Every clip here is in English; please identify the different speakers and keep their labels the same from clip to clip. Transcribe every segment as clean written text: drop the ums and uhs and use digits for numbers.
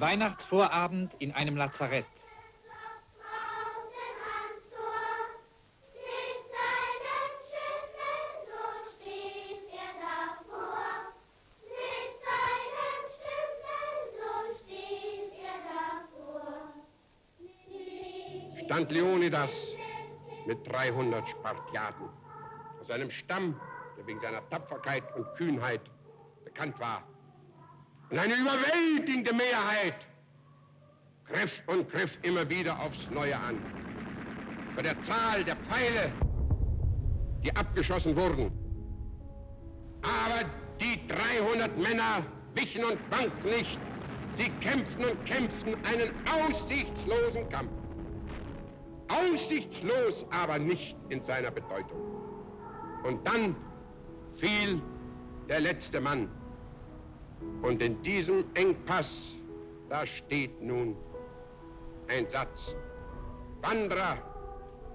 Speaker 1: Weihnachtsvorabend in einem Lazarett.
Speaker 2: Stand Leonidas mit 300 Spartiaten aus einem Stamm, der wegen seiner Tapferkeit und Kühnheit bekannt war. Und eine überwältigende Mehrheit griff immer wieder aufs Neue an. Bei der Zahl der Pfeile, die abgeschossen wurden. Aber die 300 Männer wichen und wankten nicht. Sie kämpften und kämpften einen aussichtslosen Kampf. Aussichtslos, aber nicht in seiner Bedeutung. Und dann fiel der letzte Mann. Und in diesem Engpass, da steht nun ein Satz. Wanderer,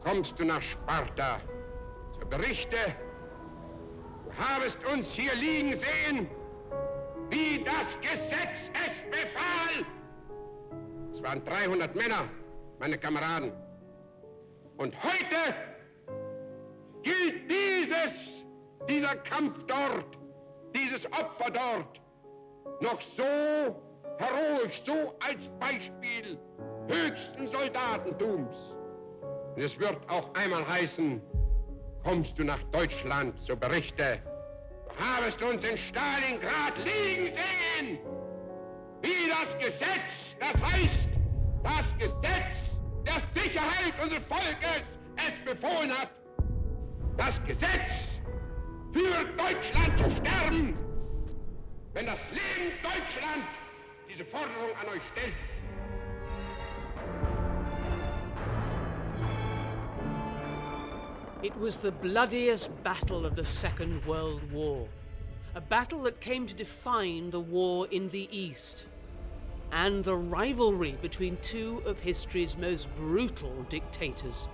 Speaker 2: kommst du nach Sparta, so berichte, du habest uns hier liegen sehen, wie das Gesetz es befahl. Es waren 300 Männer, meine Kameraden. Und heute gilt dieser Kampf dort, dieses Opfer dort, noch so heroisch, so als Beispiel höchsten Soldatentums. Und es wird auch einmal heißen, kommst du nach Deutschland, so berichte, du habest uns in Stalingrad liegen sehen, wie das Gesetz, das heißt, das Gesetz der Sicherheit unseres Volkes es befohlen hat, das Gesetz für Deutschland zu sterben, wenn das Leben Deutschland diese Forderung an euch stellt.
Speaker 3: It was the bloodiest battle of the Second World War, a battle that came to define the war in the East, and the rivalry between two of history's most brutal dictators.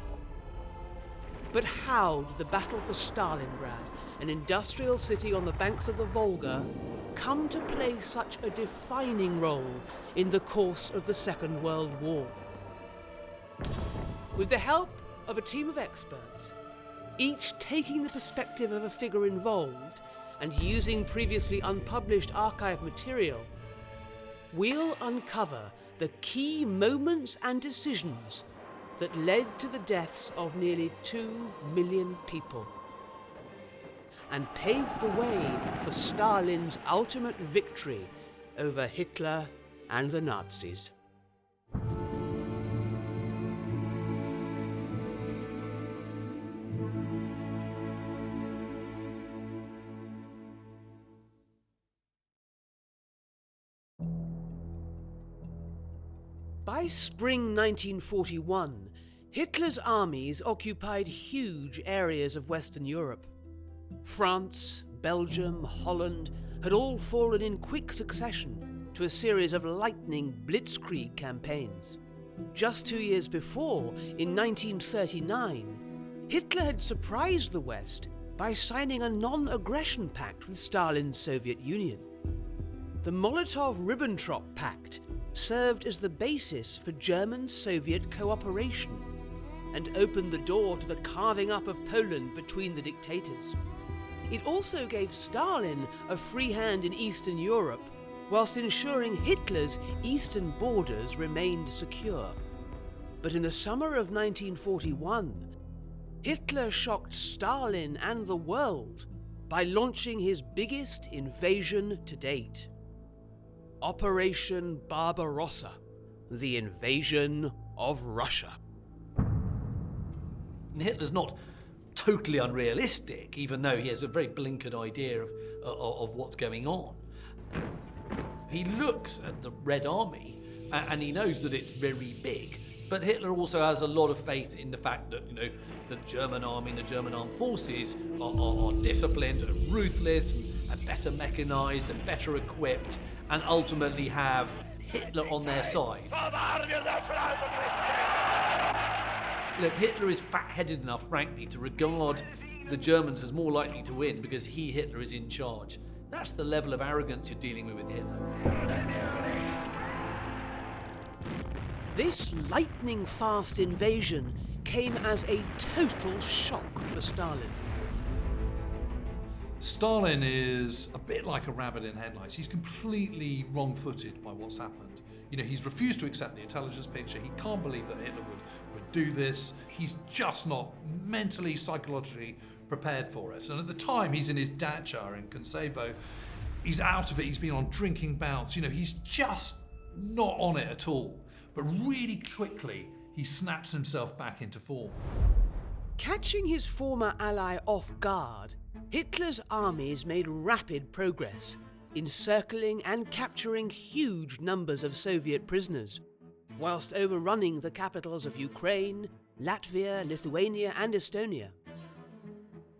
Speaker 3: But how did the battle for Stalingrad, an industrial city on the banks of the Volga, come to play such a defining role in the course of the Second World War? With the help of a team of experts, each taking the perspective of a figure involved and using previously unpublished archive material, we'll uncover the key moments and decisions that led to the deaths of nearly 2 million people and paved the way for Stalin's ultimate victory over Hitler and the Nazis. By spring 1941, Hitler's armies occupied huge areas of Western Europe. France, Belgium, Holland had all fallen in quick succession to a series of lightning blitzkrieg campaigns. Just 2 years before, in 1939, Hitler had surprised the West by signing a non-aggression pact with Stalin's Soviet Union. The Molotov-Ribbentrop Pact served as the basis for German-Soviet cooperation and opened the door to the carving up of Poland between the dictators. It also gave Stalin a free hand in Eastern Europe, whilst ensuring Hitler's eastern borders remained secure. But in the summer of 1941, Hitler shocked Stalin and the world by launching his biggest invasion to date. Operation Barbarossa, the invasion of Russia.
Speaker 4: Hitler's not totally unrealistic, even though he has a very blinkered idea of what's going on. He looks at the Red Army and he knows that it's very big, but Hitler also has a lot of faith in the fact that, the German army and the German armed forces are disciplined and ruthless and better mechanized and better equipped, and ultimately have Hitler on their side. Look, Hitler is fat-headed enough, frankly, to regard the Germans as more likely to win because Hitler, is in charge. That's the level of arrogance you're dealing with Hitler.
Speaker 3: This lightning-fast invasion came as a total shock for Stalin.
Speaker 4: Stalin is a bit like a rabbit in headlights. He's completely wrong-footed by what's happened. You know, he's refused to accept the intelligence picture. He can't believe that Hitler would do this. He's just not mentally, psychologically prepared for it. And at the time, he's in his dacha in Konsevo. He's out of it. He's been on drinking bouts. You know, he's just not on it at all. But really quickly, he snaps himself back into form.
Speaker 3: Catching his former ally off guard, Hitler's armies made rapid progress, encircling and capturing huge numbers of Soviet prisoners, whilst overrunning the capitals of Ukraine, Latvia, Lithuania and Estonia.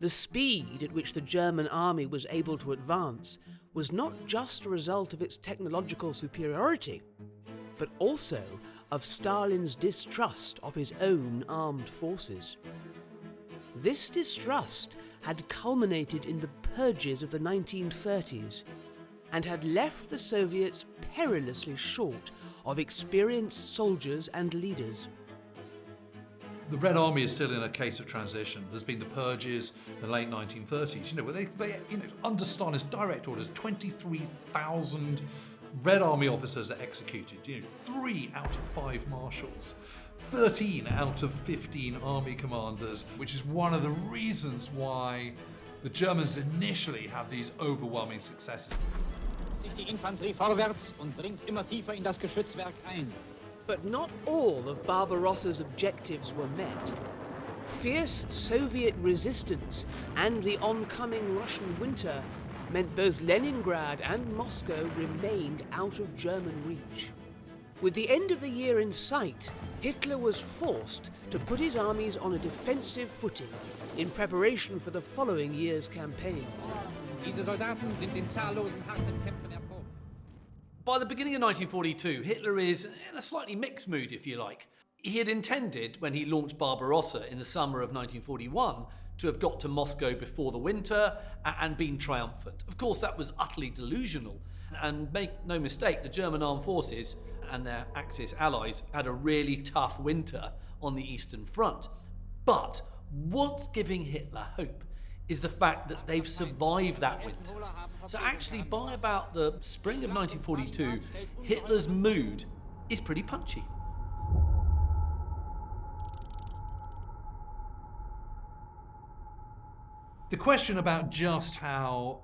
Speaker 3: The speed at which the German army was able to advance was not just a result of its technological superiority, but also of Stalin's distrust of his own armed forces. This distrust had culminated in the purges of the 1930s and had left the Soviets perilously short of experienced soldiers and leaders.
Speaker 4: The Red Army is still in a case of transition. There's been the purges in the late 1930s, where they under Stalin's direct orders, 23,000 Red Army officers are executed. 3 out of 5 marshals, 13 out of 15 army commanders, which is one of the reasons why the Germans initially have these overwhelming successes.
Speaker 1: Die Infanterie vorwärts und dringt immer tiefer in das Geschützwerk ein.
Speaker 3: But not all of Barbarossa's objectives were met. Fierce Soviet resistance and the oncoming Russian winter meant both Leningrad and Moscow remained out of German reach. With the end of the year in sight, Hitler was forced to put his armies on a defensive footing in preparation for the following year's campaigns.
Speaker 1: Diese Soldaten sind in zahllosen harten Kämpfen erprobt.
Speaker 4: By the beginning of 1942, Hitler is in a slightly mixed mood, if you like. He had intended, when he launched Barbarossa in the summer of 1941, to have got to Moscow before the winter and been triumphant. Of course, that was utterly delusional. And make no mistake, the German armed forces and their Axis allies had a really tough winter on the Eastern Front. But what's giving Hitler hope is the fact that they've survived that winter. So actually, by about the spring of 1942, Hitler's mood is pretty punchy. The question about just how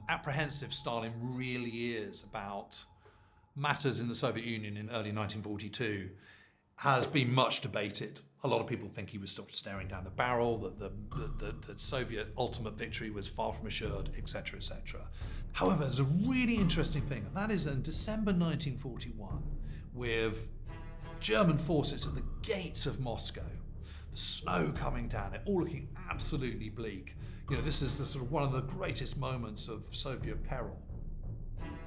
Speaker 4: apprehensive Stalin really is about matters in the Soviet Union in early 1942 has been much debated. A lot of people think he was still staring down the barrel, that the Soviet ultimate victory was far from assured, etc., etc. However, there's a really interesting thing, and that is in December 1941, with German forces at the gates of Moscow, the snow coming down, it all looking absolutely bleak. This is sort of one of the greatest moments of Soviet peril.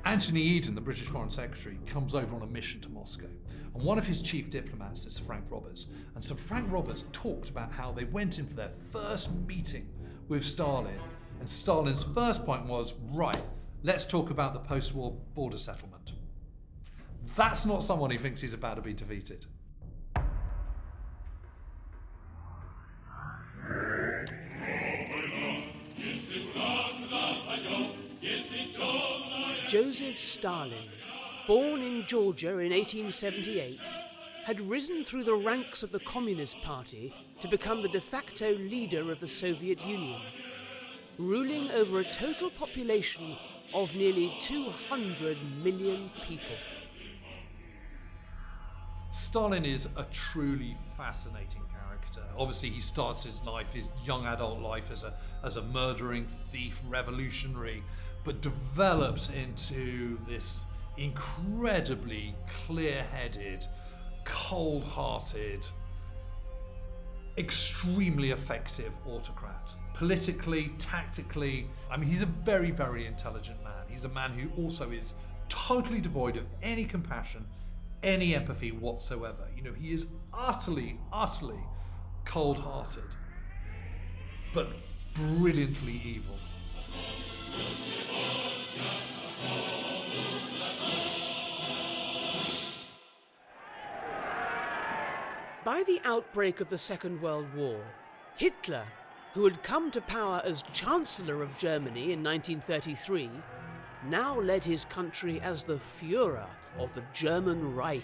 Speaker 4: Anthony Eden, the British Foreign Secretary, comes over on a mission to Moscow. And one of his chief diplomats is Sir Frank Roberts. And Sir Frank Roberts talked about how they went in for their first meeting with Stalin. And Stalin's first point was, right, let's talk about the post-war border settlement. That's not someone who thinks he's about to be defeated.
Speaker 3: Joseph Stalin, born in Georgia in 1878, had risen through the ranks of the Communist Party to become the de facto leader of the Soviet Union, ruling over a total population of nearly 200 million people.
Speaker 4: Stalin is a truly fascinating character. Obviously, he starts his life, his young adult life, as a murdering thief, revolutionary, but develops into this incredibly clear-headed, cold-hearted, extremely effective autocrat. Politically, tactically, he's a very, very intelligent man. He's a man who also is totally devoid of any compassion, any empathy whatsoever. He is utterly, utterly cold-hearted, but brilliantly evil.
Speaker 3: By the outbreak of the Second World War, Hitler, who had come to power as Chancellor of Germany in 1933, now led his country as the Führer of the German Reich.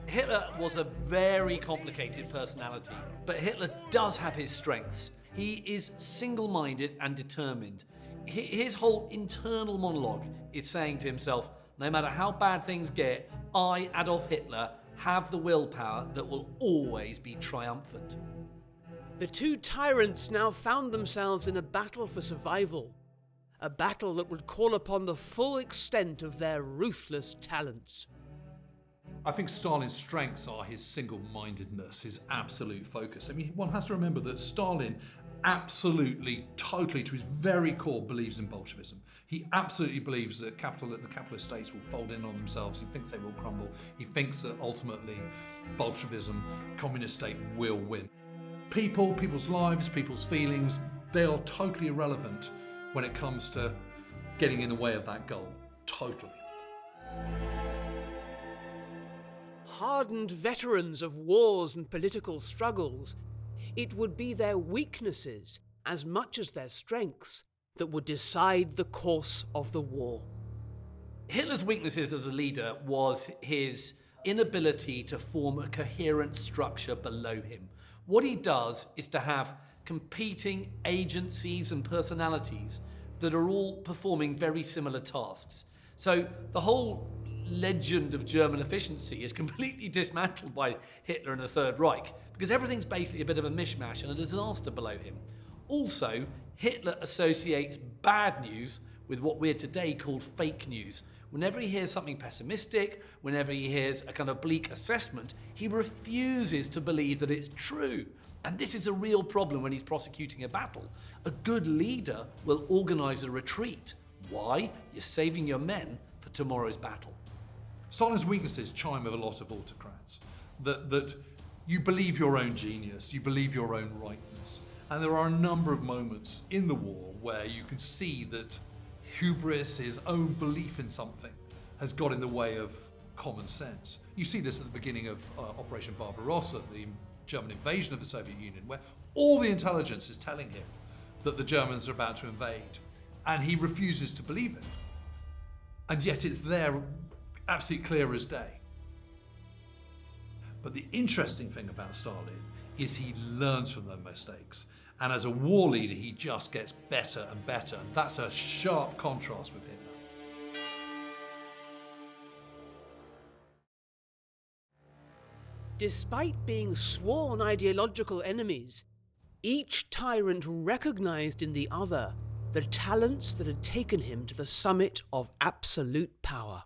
Speaker 4: Hitler was a very complicated personality, but Hitler does have his strengths. He is single-minded and determined. His whole internal monologue is saying to himself, no matter how bad things get, I, Adolf Hitler, have the willpower that will always be triumphant.
Speaker 3: The two tyrants now found themselves in a battle for survival, a battle that would call upon the full extent of their ruthless talents.
Speaker 5: I think Stalin's strengths are his single-mindedness, his absolute focus. I mean, one has to remember that Stalin absolutely, totally, to his very core, believes in Bolshevism. He absolutely believes that the capitalist states will fold in on themselves. He thinks they will crumble. He thinks that ultimately Bolshevism, communist state, will win. People's lives, people's feelings, they are totally irrelevant when it comes to getting in the way of that goal. Totally.
Speaker 3: Hardened veterans of wars and political struggles, it would be their weaknesses as much as their strengths that would decide the course of the war.
Speaker 4: Hitler's weaknesses as a leader was his inability to form a coherent structure below him. What he does is to have competing agencies and personalities that are all performing very similar tasks. So the whole legend of German efficiency is completely dismantled by Hitler and the Third Reich, because everything's basically a bit of a mishmash and a disaster below him. Also, Hitler associates bad news with what we're today called fake news. Whenever he hears something pessimistic, whenever he hears a kind of bleak assessment, he refuses to believe that it's true. And this is a real problem when he's prosecuting a battle. A good leader will organise a retreat. Why? You're saving your men for tomorrow's battle.
Speaker 5: Stalin's weaknesses chime with a lot of autocrats. That you believe your own genius, you believe your own rightness. And there are a number of moments in the war where you can see that hubris, his own belief in something, has got in the way of common sense. You see this at the beginning of Operation Barbarossa, the German invasion of the Soviet Union, where all the intelligence is telling him that the Germans are about to invade, and he refuses to believe it. And yet it's there, absolutely clear as day. But the interesting thing about Stalin is he learns from those mistakes. And as a war leader, he just gets better and better. And that's a sharp contrast with Hitler.
Speaker 3: Despite being sworn ideological enemies, each tyrant recognized in the other the talents that had taken him to the summit of absolute power.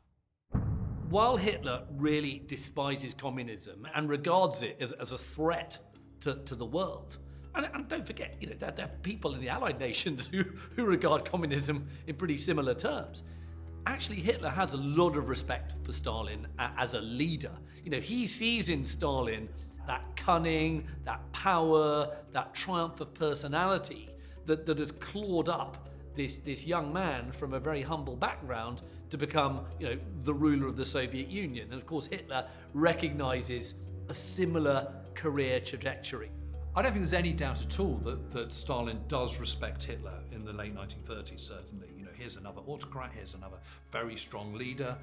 Speaker 4: While Hitler really despises communism and regards it as a threat to the world, and don't forget, there are people in the Allied nations who regard communism in pretty similar terms. Actually, Hitler has a lot of respect for Stalin as a leader. He sees in Stalin that cunning, that power, that triumph of personality that has clawed up this young man from a very humble background to become, the ruler of the Soviet Union. And of course, Hitler recognizes a similar career trajectory.
Speaker 5: I don't think there's any doubt at all that Stalin does respect Hitler in the late 1930s, certainly. Here's another autocrat, here's another very strong leader.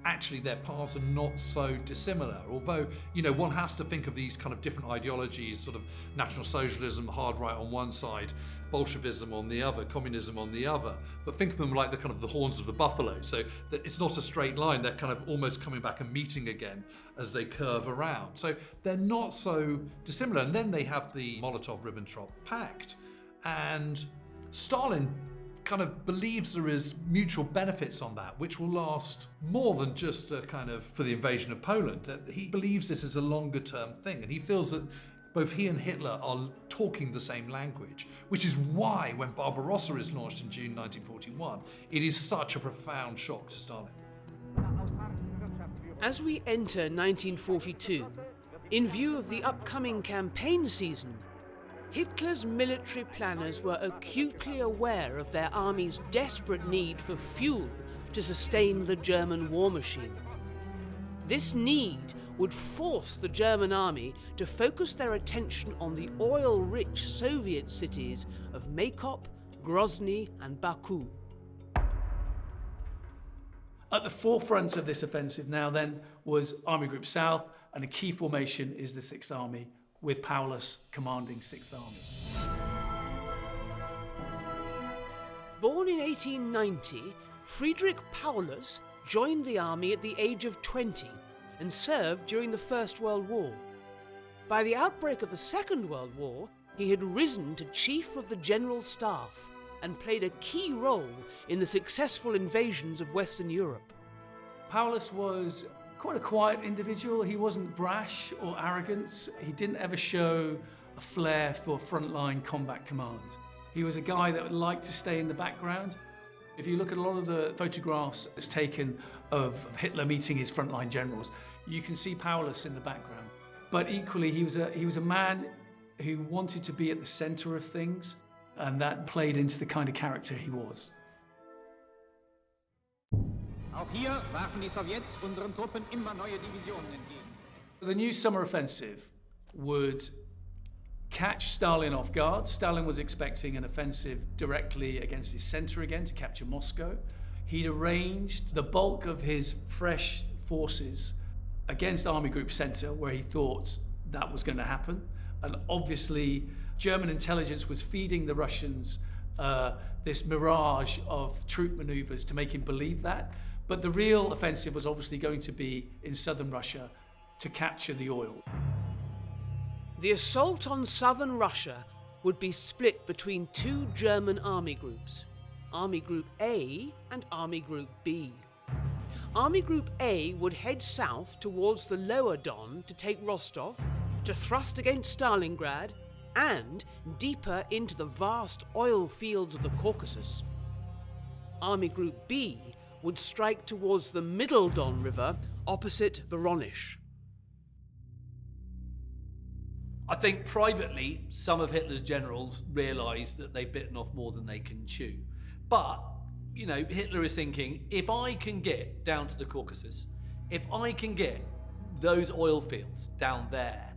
Speaker 5: Actually, their paths are not so dissimilar, although, one has to think of these kind of different ideologies, sort of National Socialism, hard right on one side, Bolshevism on the other, communism on the other, but think of them like the horns of the buffalo, so that it's not a straight line, they're kind of almost coming back and meeting again as they curve around. So they're not so dissimilar. And then they have the Molotov-Ribbentrop Pact, and Stalin kind of believes there is mutual benefits on that, which will last more than just for the invasion of Poland. He believes this is a longer term thing, and he feels that both he and Hitler are talking the same language, which is why when Barbarossa is launched in June 1941, it is such a profound shock to Stalin.
Speaker 3: As we enter 1942, in view of the upcoming campaign season, Hitler's military planners were acutely aware of their army's desperate need for fuel to sustain the German war machine. This need would force the German army to focus their attention on the oil-rich Soviet cities of Maykop, Grozny and Baku.
Speaker 4: At the forefront of this offensive now then was Army Group South, and a key formation is the 6th Army, with Paulus commanding 6th Army.
Speaker 3: Born in 1890, Friedrich Paulus joined the army at the age of 20 and served during the First World War. By the outbreak of the Second World War, he had risen to Chief of the General Staff and played a key role in the successful invasions of Western Europe.
Speaker 4: Paulus was quite a quiet individual. He wasn't brash or arrogant. He didn't ever show a flair for frontline combat command. He was a guy that would like to stay in the background. If you look at a lot of the photographs that's taken of Hitler meeting his frontline generals, you can see Paulus in the background. But equally, he was a man who wanted to be at the center of things, and that played into the kind of character he was.
Speaker 1: Auch hier warfen die Sowjets unseren Truppen immer neue Divisionen entgegen.
Speaker 4: The new summer offensive would catch Stalin off guard. Stalin was expecting an offensive directly against his center again to capture Moscow. He'd arranged the bulk of his fresh forces against Army Group Center, where he thought that was going to happen. And obviously, German intelligence was feeding the Russians this mirage of troop maneuvers to make him believe that. But the real offensive was obviously going to be in southern Russia to capture the oil.
Speaker 3: The assault on southern Russia would be split between two German army groups, Army Group A and Army Group B. Army Group A would head south towards the lower Don to take Rostov, to thrust against Stalingrad, and deeper into the vast oil fields of the Caucasus. Army Group B would strike towards the middle Don River opposite Voronezh.
Speaker 4: I think privately, some of Hitler's generals realised that they've bitten off more than they can chew. But, you know, Hitler is thinking, if I can get down to the Caucasus, if I can get those oil fields down there,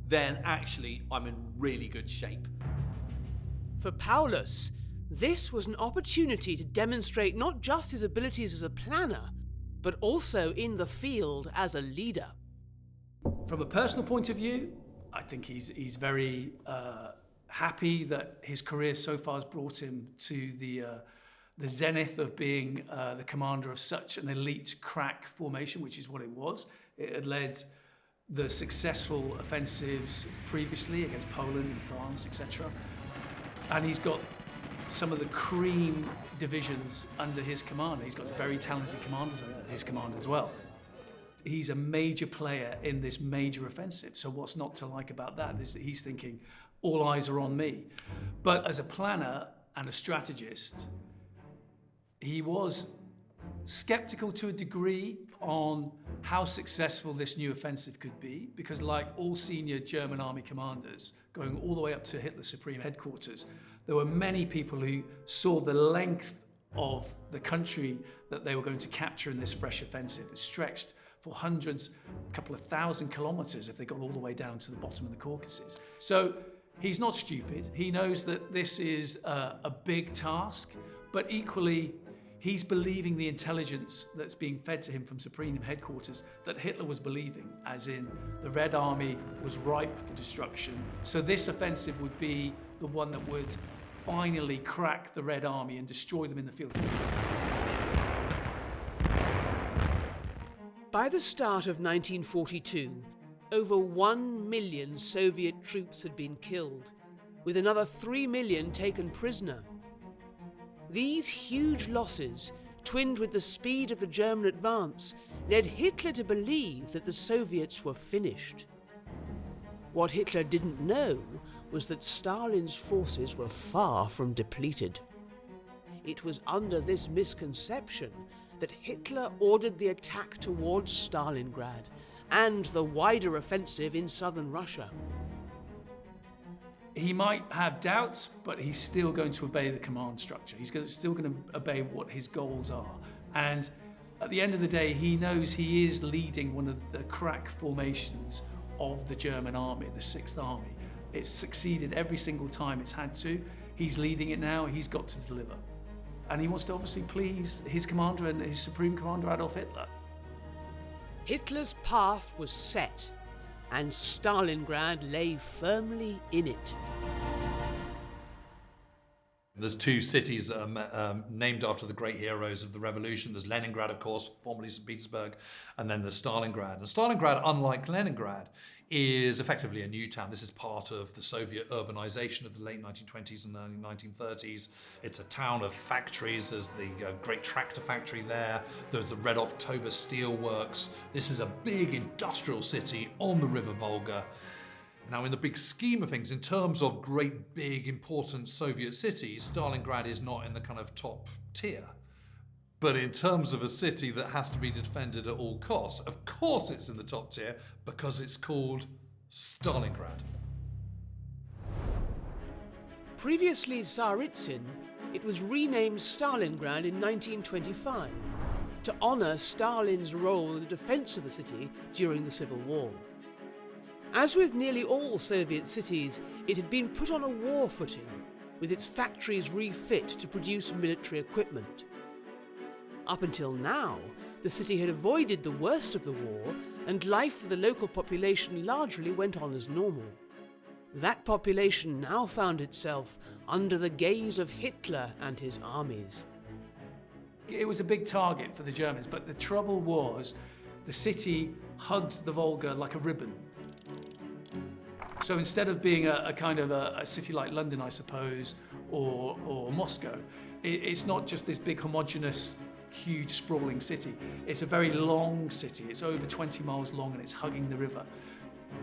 Speaker 4: then actually I'm in really good shape.
Speaker 3: For Paulus, this was an opportunity to demonstrate not just his abilities as a planner, but also in the field as a leader.
Speaker 4: From a personal point of view, I think he's very happy that his career so far has brought him to the zenith of being the commander of such an elite crack formation, which is what it was. It had led the successful offensives previously against Poland and France, etc. And he's got some of the cream divisions under his command. He's got very talented commanders under his command as well. He's a major player in this major offensive. So what's not to like about that is that he's thinking, all eyes are on me. But as a planner and a strategist, he was skeptical to a degree on how successful this new offensive could be, because like all senior German army commanders, going all the way up to Hitler's supreme headquarters, there were many people who saw the length of the country that they were going to capture in this fresh offensive. It stretched for hundreds, a couple of thousand kilometers if they got all the way down to the bottom of the Caucasus. So he's not stupid. He knows that this is a big task, but equally, he's believing the intelligence that's being fed to him from Supreme Headquarters that Hitler was believing, as in the Red Army was ripe for destruction. So this offensive would be the one that would finally crack the Red Army and destroy them in the field.
Speaker 3: By the start of 1942, over 1 million Soviet troops had been killed, with another 3 million taken prisoner. These huge losses, twinned with the speed of the German advance, led Hitler to believe that the Soviets were finished. What Hitler didn't know was that Stalin's forces were far from depleted. It was under this misconception that Hitler ordered the attack towards Stalingrad and the wider offensive in southern Russia.
Speaker 4: He might have doubts, but he's still going to obey the command structure. He's still going to obey what his goals are. And
Speaker 6: At the end of the day, he knows he is leading one of the crack formations of the German army, the Sixth Army. It's succeeded every single time it's had to. He's leading it now, he's got to deliver. And he wants to obviously please his commander and his supreme commander, Adolf Hitler.
Speaker 3: Hitler's path was set, and Stalingrad lay firmly in it.
Speaker 5: There's two cities that are named after the great heroes of the revolution. There's Leningrad, of course, formerly St. Petersburg, and then there's Stalingrad. And Stalingrad, unlike Leningrad, is effectively a new town. This is part of the Soviet urbanization of the late 1920s and early 1930s. It's a town of factories. There's the great tractor factory there. There's the Red October steel works. This is a big industrial city on the River Volga. Now, in the big scheme of things, in terms of great, big, important Soviet cities, Stalingrad is not in the kind of top tier. But in terms of a city that has to be defended at all costs, of course it's in the top tier because it's called Stalingrad.
Speaker 3: Previously Tsaritsyn, it was renamed Stalingrad in 1925 to honor Stalin's role in the defense of the city during the Civil War. As with nearly all Soviet cities, it had been put on a war footing, with its factories refit to produce military equipment. Up until now, the city had avoided the worst of the war, and life for the local population largely went on as normal. That population now found itself under the gaze of Hitler and his armies.
Speaker 6: It was a big target for the Germans, but the trouble was the city hugged the Volga like a ribbon. So instead of being a kind of a city like London, I suppose, or Moscow, it's not just this big homogeneous, huge, sprawling city. It's a very long city. It's over 20 miles long and it's hugging the river.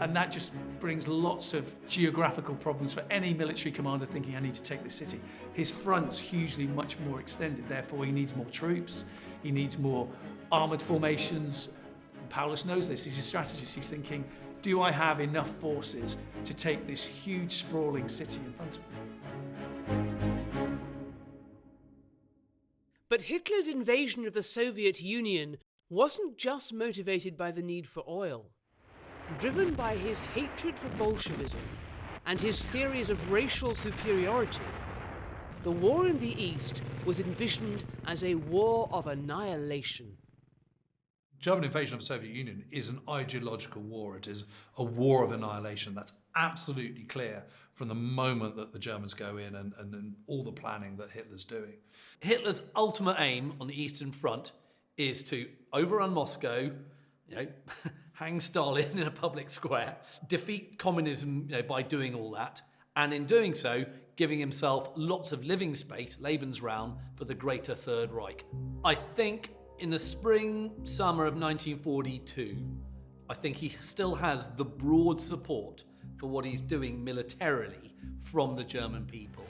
Speaker 6: And that just brings lots of geographical problems for any military commander thinking, I need to take this city. His front's hugely much more extended, therefore he needs more troops, he needs more armoured formations. And Paulus knows this, he's a strategist, he's thinking, do I have enough forces to take this huge, sprawling city in front of me?
Speaker 3: But Hitler's invasion of the Soviet Union wasn't just motivated by the need for oil. Driven by his hatred for Bolshevism and his theories of racial superiority, the war in the East was envisioned as a war of annihilation.
Speaker 5: German invasion of the Soviet Union is an ideological war. It is a war of annihilation. That's absolutely clear from the moment that the Germans go in and all the planning that Hitler's doing.
Speaker 4: Hitler's ultimate aim on the Eastern Front is to overrun Moscow, hang Stalin in a public square, defeat communism by doing all that, and in doing so, giving himself lots of living space, Lebensraum, for the greater Third Reich. I think in the spring, summer of 1942, I think he still has the broad support for what he's doing militarily from the German people.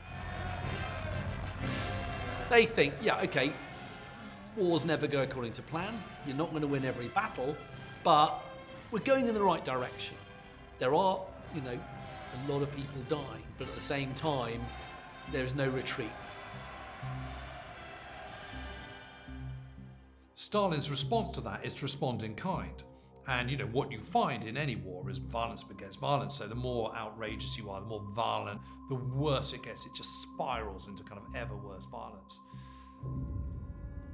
Speaker 4: They think, wars never go according to plan. You're not going to win every battle, but we're going in the right direction. There are, a lot of people dying, but at the same time, there's no retreat.
Speaker 5: Stalin's response to that is to respond in kind. And what you find in any war is violence begets violence. So the more outrageous you are, the more violent, the worse it gets. It just spirals into kind of ever worse violence.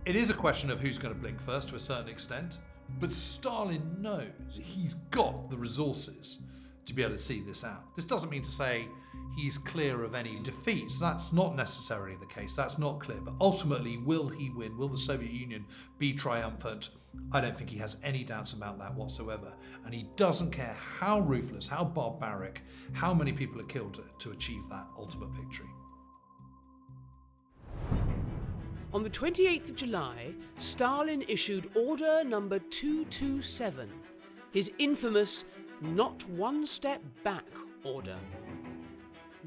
Speaker 5: It is a question of who's going to blink first to a certain extent, but Stalin knows he's got the resources to be able to see this out. This doesn't mean to say he's clear of any defeats. That's not necessarily the case. That's not clear. But ultimately, will he win? Will the Soviet Union be triumphant? I don't think he has any doubts about that whatsoever. And he doesn't care how ruthless, how barbaric, how many people are killed to achieve that ultimate victory.
Speaker 3: On the 28th of July, Stalin issued Order Number 227, his infamous "not one step back" order.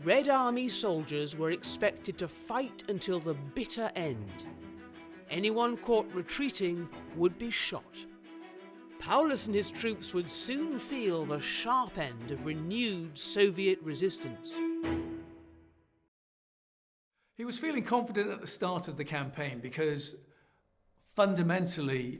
Speaker 3: Red Army soldiers were expected to fight until the bitter end. Anyone caught retreating would be shot. Paulus and his troops would soon feel the sharp end of renewed Soviet resistance.
Speaker 6: He was feeling confident at the start of the campaign because fundamentally,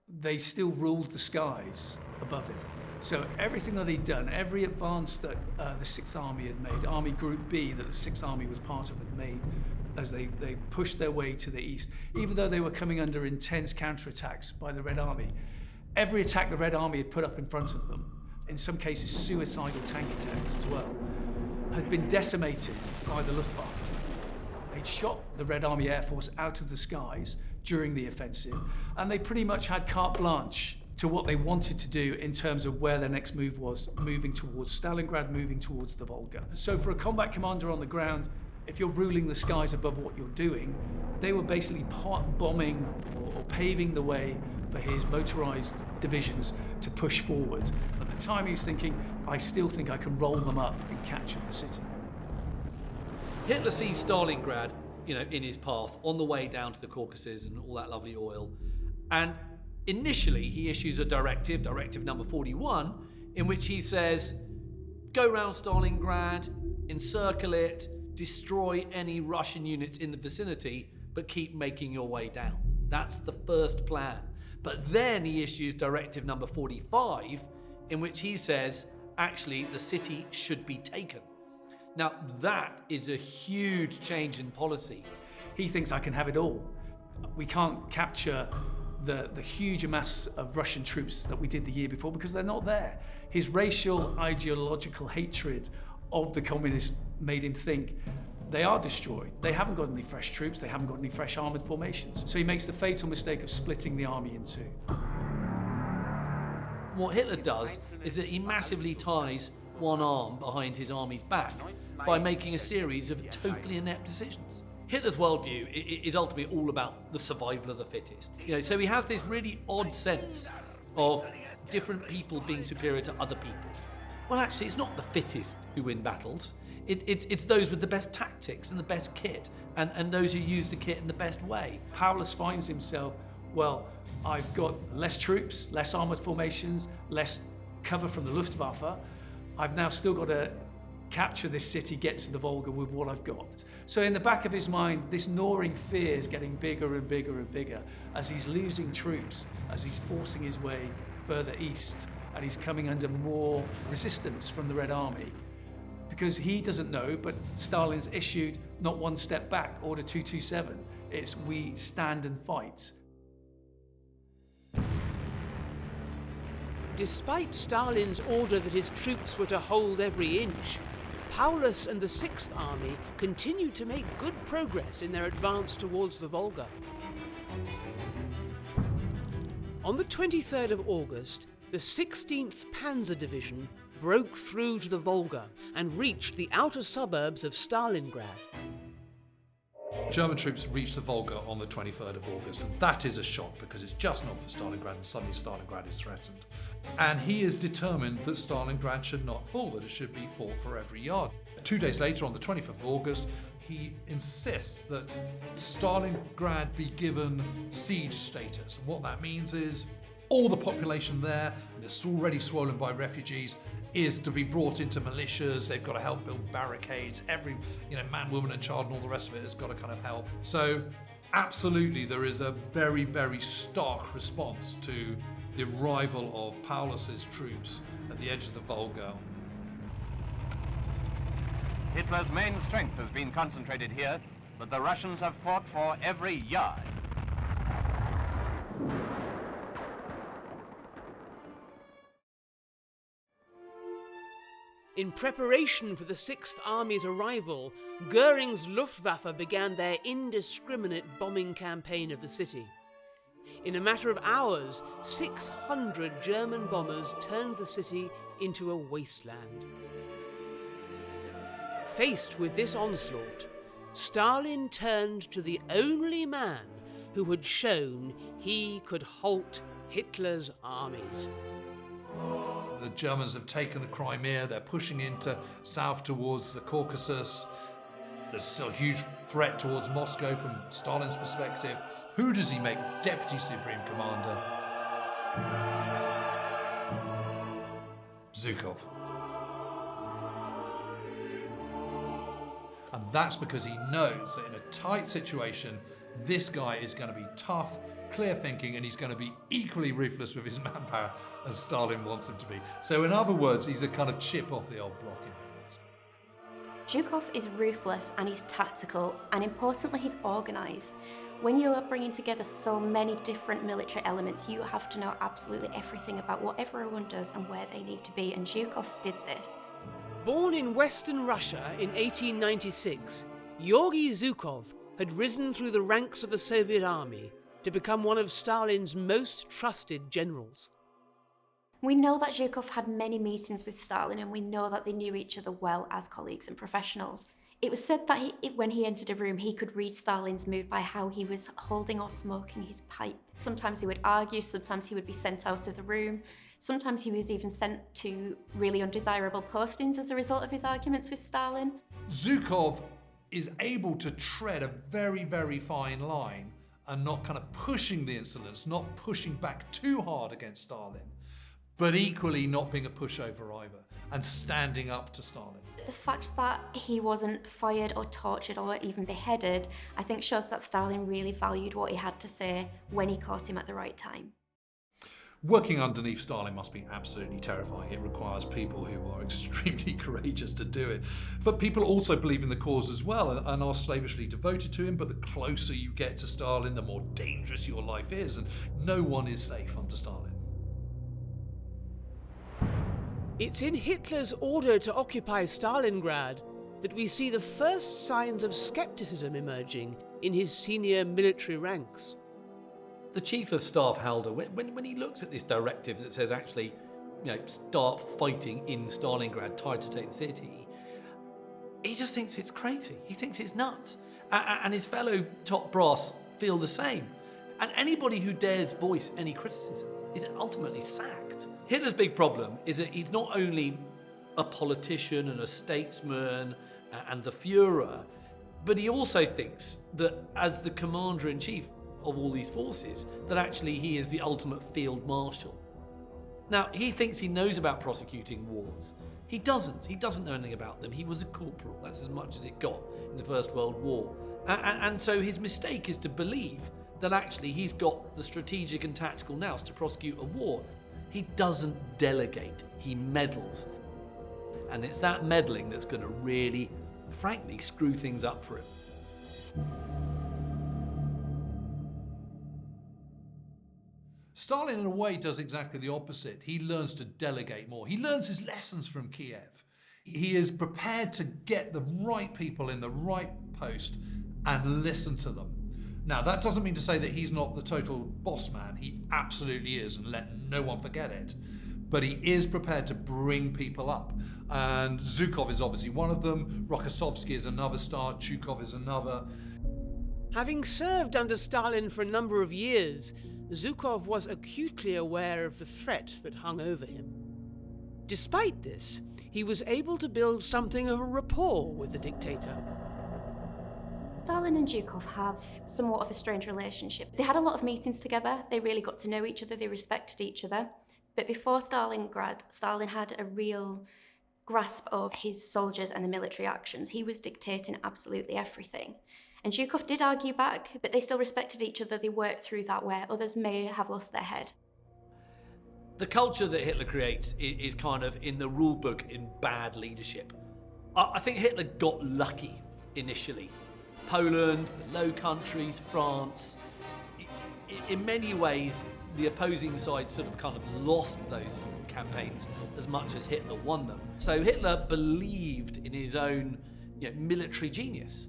Speaker 6: they still ruled the skies above him. So everything that he'd done, every advance that the Sixth Army had made, Army Group B that the Sixth Army was part of had made as they pushed their way to the east, even though they were coming under intense counterattacks by the Red Army, every attack the Red Army had put up in front of them, in some cases suicidal tank attacks as well, had been decimated by the Luftwaffe. They'd shot the Red Army Air Force out of the skies during the offensive, and they pretty much had carte blanche to what they wanted to do in terms of where their next move was, moving towards Stalingrad, moving towards the Volga. So for a combat commander on the ground, if you're ruling the skies above what you're doing, they were basically bombing or paving the way for his motorized divisions to push forward. At the time he was thinking, I still think I can roll them up and capture the city.
Speaker 4: Hitler sees Stalingrad, in his path on the way down to the Caucasus and all that lovely oil. And initially he issues a directive number 41, in which he says, go round Stalingrad, encircle it, destroy any Russian units in the vicinity, but keep making your way down. That's the first plan. But then he issues directive number 45, in which he says, actually, the city should be taken. Now, that is a huge change in policy.
Speaker 6: He thinks I can have it all. We can't capture the huge mass of Russian troops that we did the year before because they're not there. His racial, ideological hatred of the communists made him think they are destroyed. They haven't got any fresh troops, they haven't got any fresh armoured formations. So he makes the fatal mistake of splitting the army in two.
Speaker 4: What Hitler does is that he massively ties one arm behind his army's back by making a series of totally inept decisions. Hitler's worldview is ultimately all about the survival of the fittest. So he has this really odd sense of different people being superior to other people. Well, actually, it's not the fittest who win battles. It's those with the best tactics and the best kit, and those who use the kit in the best way.
Speaker 6: Paulus finds himself, well, I've got less troops, less armoured formations, less cover from the Luftwaffe. I've now still got to capture this city, get to the Volga with what I've got. So in the back of his mind, this gnawing fear is getting bigger and bigger and bigger as he's losing troops, as he's forcing his way further east, and he's coming under more resistance from the Red Army. Because he doesn't know, but Stalin's issued not one step back, Order 227. It's we stand and fight.
Speaker 3: Despite Stalin's order that his troops were to hold every inch, Paulus and the Sixth Army continued to make good progress in their advance towards the Volga. On the 23rd of August, the 16th Panzer Division broke through to the Volga and reached the outer suburbs of Stalingrad.
Speaker 5: German troops reached the Volga on the 23rd of August, and that is a shock because it's just north of Stalingrad and suddenly Stalingrad is threatened. And he is determined that Stalingrad should not fall, that it should be fought for every yard. 2 days later, on the 25th of August, he insists that Stalingrad be given siege status. And what that means is all the population there, and it's already swollen by refugees, is to be brought into militias. They've got to help build barricades. Every man, woman and child and all the rest of it has got to kind of help. So absolutely there is a very, very stark response to the arrival of Paulus's troops at the edge of the Volga.
Speaker 7: Hitler's main strength has been concentrated here, but the Russians have fought for every yard.
Speaker 3: In preparation for the Sixth Army's arrival, Goering's Luftwaffe began their indiscriminate bombing campaign of the city. In a matter of hours, 600 German bombers turned the city into a wasteland. Faced with this onslaught, Stalin turned to the only man who had shown he could halt Hitler's armies.
Speaker 5: The Germans have taken the Crimea, they're pushing into south towards the Caucasus. There's still a huge threat towards Moscow from Stalin's perspective. Who does he make Deputy Supreme Commander? Zhukov. And that's because he knows that in a tight situation, this guy is going to be tough, clear thinking, and he's going to be equally ruthless with his manpower as Stalin wants him to be. So in other words, he's a kind of chip off the old block in other words.
Speaker 8: Zhukov is ruthless and he's tactical, and importantly, he's organised. When you are bringing together so many different military elements, you have to know absolutely everything about what everyone does and where they need to be, and Zhukov did this.
Speaker 3: Born in Western Russia in 1896, Georgy Zhukov had risen through the ranks of the Soviet army to become one of Stalin's most trusted generals.
Speaker 8: We know that Zhukov had many meetings with Stalin, and we know that they knew each other well as colleagues and professionals. It was said that when he entered a room, he could read Stalin's mood by how he was holding or smoking his pipe. Sometimes he would argue, sometimes he would be sent out of the room. Sometimes he was even sent to really undesirable postings as a result of his arguments with Stalin.
Speaker 5: Zhukov is able to tread a very, very fine line and not kind of pushing the insolence, not pushing back too hard against Stalin, but equally not being a pushover either, and standing up to Stalin.
Speaker 8: The fact that he wasn't fired or tortured or even beheaded, I think shows that Stalin really valued what he had to say when he caught him at the right time.
Speaker 5: Working underneath Stalin must be absolutely terrifying. It requires people who are extremely courageous to do it. But people also believe in the cause as well and are slavishly devoted to him. But the closer you get to Stalin, the more dangerous your life is. And no one is safe under Stalin.
Speaker 3: It's in Hitler's order to occupy Stalingrad that we see the first signs of skepticism emerging in his senior military ranks.
Speaker 4: The Chief of Staff, Halder, when he looks at this directive that says actually, start fighting in Stalingrad, tried to take the city, he just thinks it's crazy. He thinks it's nuts. And his fellow top brass feel the same. And anybody who dares voice any criticism is ultimately sacked. Hitler's big problem is that he's not only a politician and a statesman and the Führer, but he also thinks that as the commander-in-chief of all these forces, that actually he is the ultimate field marshal. Now, he thinks he knows about prosecuting wars. He doesn't. He doesn't know anything about them. He was a corporal. That's as much as it got in the First World War. And so his mistake is to believe that actually he's got the strategic and tactical nous to prosecute a war. He doesn't delegate. He meddles. And it's that meddling that's going to really, frankly, screw things up for him.
Speaker 5: Stalin, in a way, does exactly the opposite. He learns to delegate more. He learns his lessons from Kiev. He is prepared to get the right people in the right post and listen to them. Now, that doesn't mean to say that he's not the total boss man. He absolutely is, and let no one forget it. But he is prepared to bring people up. And Zhukov is obviously one of them. Rokossovsky is another star. Zhukov is another.
Speaker 3: Having served under Stalin for a number of years, Zhukov was acutely aware of the threat that hung over him. Despite this, he was able to build something of a rapport with the dictator.
Speaker 8: Stalin and Zhukov have somewhat of a strange relationship. They had a lot of meetings together, they really got to know each other, they respected each other. But before Stalingrad, Stalin had a real grasp of his soldiers and the military actions. He was dictating absolutely everything. And Zhukov did argue back, but they still respected each other. They worked through that where others may have lost their head.
Speaker 4: The culture that Hitler creates is kind of in the rule book in bad leadership. I think Hitler got lucky initially. Poland, the Low Countries, France. In many ways, the opposing side sort of kind of lost those campaigns as much as Hitler won them. So Hitler believed in his own military genius.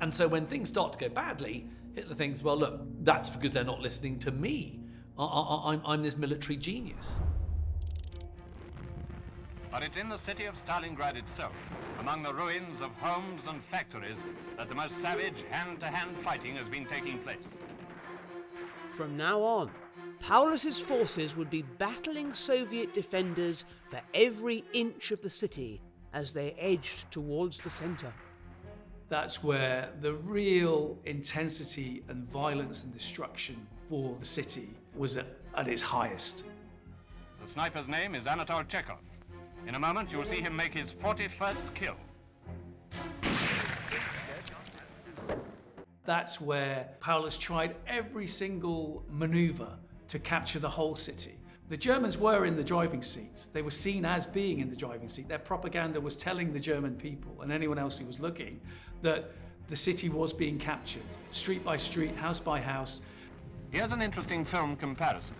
Speaker 4: And so when things start to go badly, Hitler thinks, well, look, that's because they're not listening to me. I'm this military genius.
Speaker 7: But it's in the city of Stalingrad itself, among the ruins of homes and factories, that the most savage hand-to-hand fighting has been taking place.
Speaker 3: From now on, Paulus's forces would be battling Soviet defenders for every inch of the city as they edged towards the center.
Speaker 6: That's where the real intensity and violence and destruction for the city was at its highest.
Speaker 7: The sniper's name is Anatol Chekhov. In a moment, you'll see him make his 41st kill.
Speaker 6: That's where Paulus tried every single maneuver to capture the whole city. The Germans were in the driving seat. They were seen as being in the driving seat. Their propaganda was telling the German people and anyone else who was looking that the city was being captured, street by street, house by house.
Speaker 7: Here's an interesting film comparison.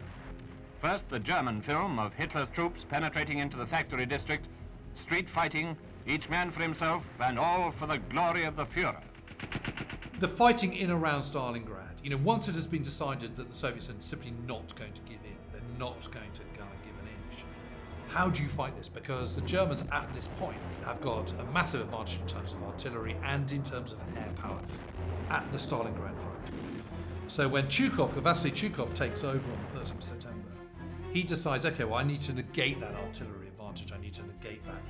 Speaker 7: First, the German film of Hitler's troops penetrating into the factory district, street fighting, each man for himself, and all for the glory of the Führer.
Speaker 5: The fighting in around Stalingrad, you know, once it has been decided that the Soviets are simply not going to give in, they're not going to give an inch. How do you fight this? Because the Germans at this point have got a massive advantage in terms of artillery and in terms of air power at the Stalingrad front. So when Vasily Zhukov takes over on the 30th of September, he decides, okay, well, I need to negate that artillery advantage. I need to negate that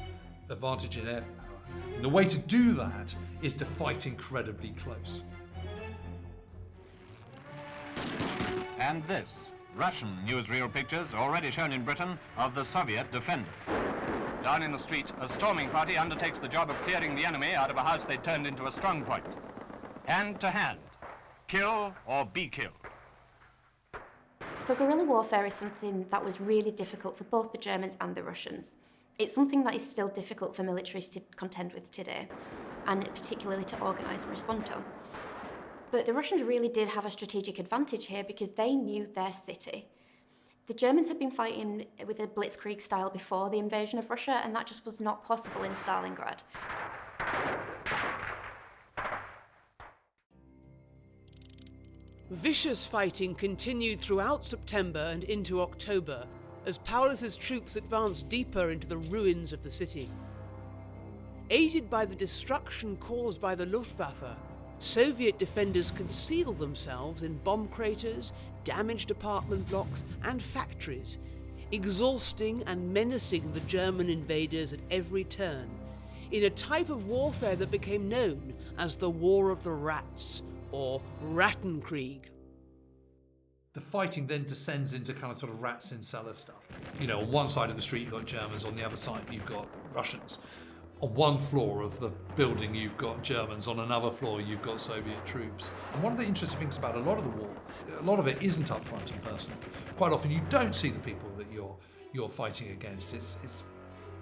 Speaker 5: advantage in air power. And the way to do that is to fight incredibly close.
Speaker 7: And this, Russian newsreel pictures already shown in Britain of the Soviet defender. Down in the street, a storming party undertakes the job of clearing the enemy out of a house they turned into a strong point. Hand to hand, kill or be killed.
Speaker 8: So guerrilla warfare is something that was really difficult for both the Germans and the Russians. It's something that is still difficult for militaries to contend with today, and particularly to organise and respond to. But the Russians really did have a strategic advantage here because they knew their city. The Germans had been fighting with a blitzkrieg style before the invasion of Russia, and that just was not possible in Stalingrad.
Speaker 3: Vicious fighting continued throughout September and into October as Paulus's troops advanced deeper into the ruins of the city. Aided by the destruction caused by the Luftwaffe, Soviet defenders concealed themselves in bomb craters, damaged apartment blocks, and factories, exhausting and menacing the German invaders at every turn, in a type of warfare that became known as the War of the Rats, or Rattenkrieg.
Speaker 5: The fighting then descends into kind of sort of rats in cellar stuff. You know, on one side of the street you've got Germans, on the other side you've got Russians. On one floor of the building you've got Germans, on another floor you've got Soviet troops. And one of the interesting things about a lot of the war, a lot of it isn't upfront and personal. Quite often you don't see the people that you're fighting against. It's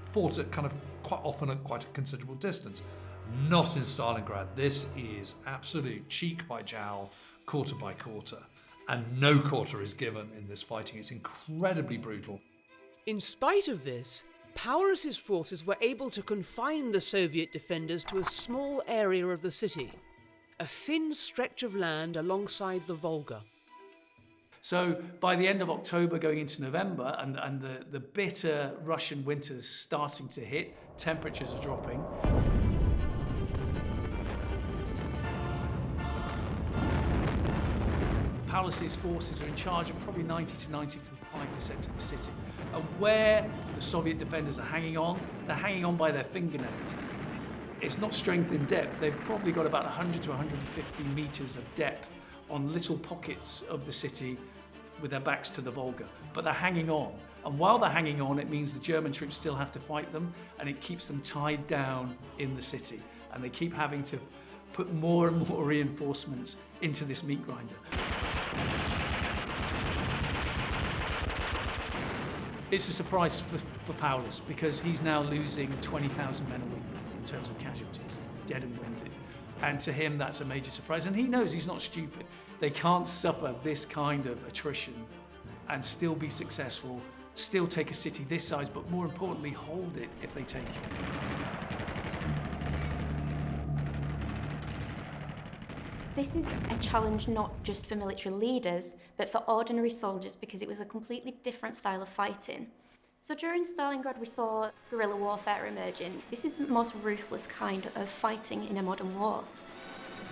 Speaker 5: fought at kind of quite often at quite a considerable distance. Not in Stalingrad. This is absolute cheek by jowl, quarter by quarter. And no quarter is given in this fighting. It's incredibly brutal.
Speaker 3: In spite of this, Paulus's forces were able to confine the Soviet defenders to a small area of the city, a thin stretch of land alongside the Volga.
Speaker 6: So by the end of October going into November and the bitter Russian winters starting to hit, temperatures are dropping. Paulus's forces are in charge of probably 90 to 95% of the city. And where the Soviet defenders are hanging on, they're hanging on by their fingernails. It's not strength in depth. They've probably got about 100 to 150 meters of depth on little pockets of the city with their backs to the Volga. But they're hanging on. And while they're hanging on, it means the German troops still have to fight them, and it keeps them tied down in the city. And they keep having to put more and more reinforcements into this meat grinder. It's a surprise for Paulus because he's now losing 20,000 men a week in terms of casualties, dead and wounded. And to him, that's a major surprise. And he knows he's not stupid. They can't suffer this kind of attrition and still be successful, still take a city this size, but more importantly, hold it if they take it.
Speaker 8: This is a challenge not just for military leaders, but for ordinary soldiers because it was a completely different style of fighting. So during Stalingrad, we saw guerrilla warfare emerging. This is the most ruthless kind of fighting in a modern war.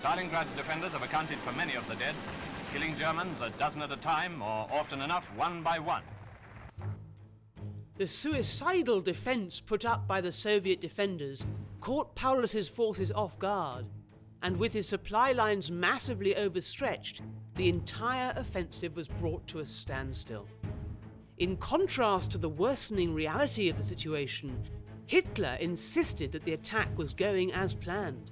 Speaker 7: Stalingrad's defenders have accounted for many of the dead, killing Germans a dozen at a time, or often enough, one by one.
Speaker 3: The suicidal defence put up by the Soviet defenders caught Paulus's forces off guard, and with his supply lines massively overstretched, the entire offensive was brought to a standstill. In contrast to the worsening reality of the situation, Hitler insisted that the attack was going as planned.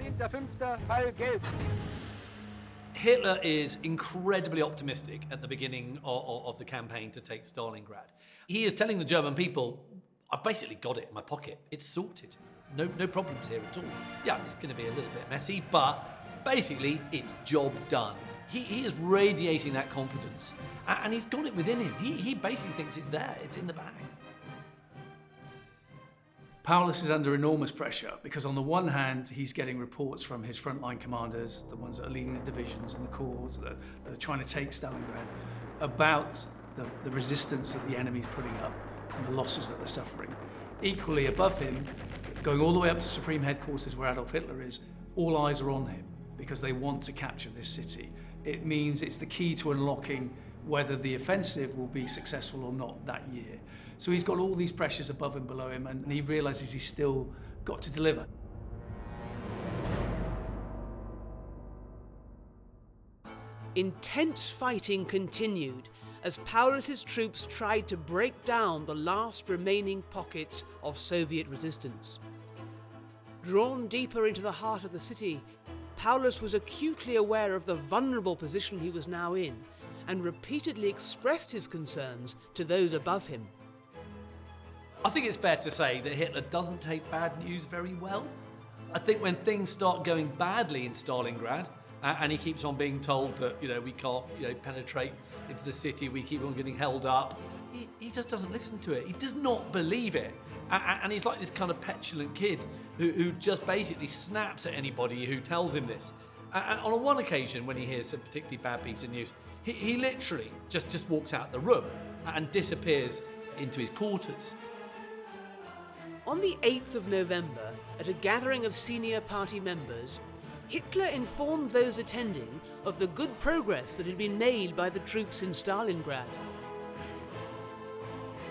Speaker 4: Hitler is incredibly optimistic at the beginning of the campaign to take Stalingrad. He is telling the German people, I've basically got it in my pocket. It's sorted. No problems here at all. Yeah, it's going to be a little bit messy, but basically it's job done. He is radiating that confidence, and he's got it within him. He basically thinks it's there, it's in the bag.
Speaker 6: Paulus is under enormous pressure because on the one hand, he's getting reports from his frontline commanders, the ones that are leading the divisions and the corps that are trying to take Stalingrad, about the resistance that the enemy's putting up and the losses that they're suffering. Equally above him, going all the way up to Supreme Headquarters where Adolf Hitler is, all eyes are on him because they want to capture this city. It means it's the key to unlocking whether the offensive will be successful or not that year. So he's got all these pressures above and below him, and he realises he's still got to deliver.
Speaker 3: Intense fighting continued as Paulus's troops tried to break down the last remaining pockets of Soviet resistance. Drawn deeper into the heart of the city, Paulus was acutely aware of the vulnerable position he was now in, and repeatedly expressed his concerns to those above him.
Speaker 4: I think it's fair to say that Hitler doesn't take bad news very well. I think when things start going badly in Stalingrad, and he keeps on being told that, we can't, penetrate into the city, we keep on getting held up, he just doesn't listen to it. He does not believe it. And he's like this kind of petulant kid who just basically snaps at anybody who tells him this. And on one occasion, when he hears a particularly bad piece of news, he literally just walks out the room and disappears into his quarters.
Speaker 3: On the 8th of November, at a gathering of senior party members, Hitler informed those attending of the good progress that had been made by the troops in Stalingrad.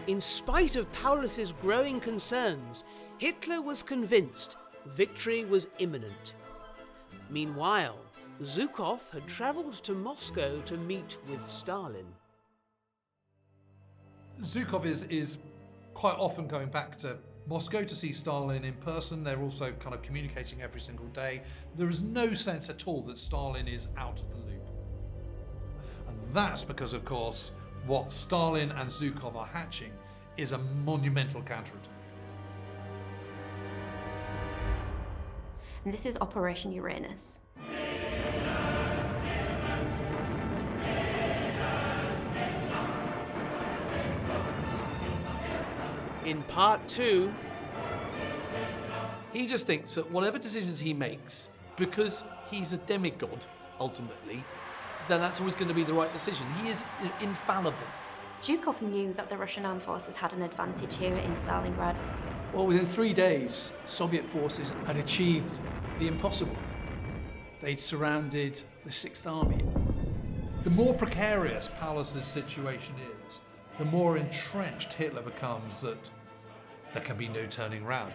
Speaker 3: In spite of Paulus's growing concerns, Hitler was convinced victory was imminent. Meanwhile, Zhukov had travelled to Moscow to meet with Stalin.
Speaker 5: Zhukov is quite often going back to Moscow to see Stalin in person. They're also kind of communicating every single day. There is no sense at all that Stalin is out of the loop. And that's because, of course, what Stalin and Zhukov are hatching is a monumental counterattack.
Speaker 8: And this is Operation Uranus.
Speaker 3: In part 2,
Speaker 4: he just thinks that whatever decisions he makes, because he's a demigod, ultimately, then that's always going to be the right decision. He is infallible.
Speaker 8: Zhukov knew that the Russian armed forces had an advantage here in Stalingrad.
Speaker 6: Well, within 3 days, Soviet forces had achieved the impossible. They'd surrounded the 6th Army.
Speaker 5: The more precarious Paulus's situation is, the more entrenched Hitler becomes that there can be no turning round.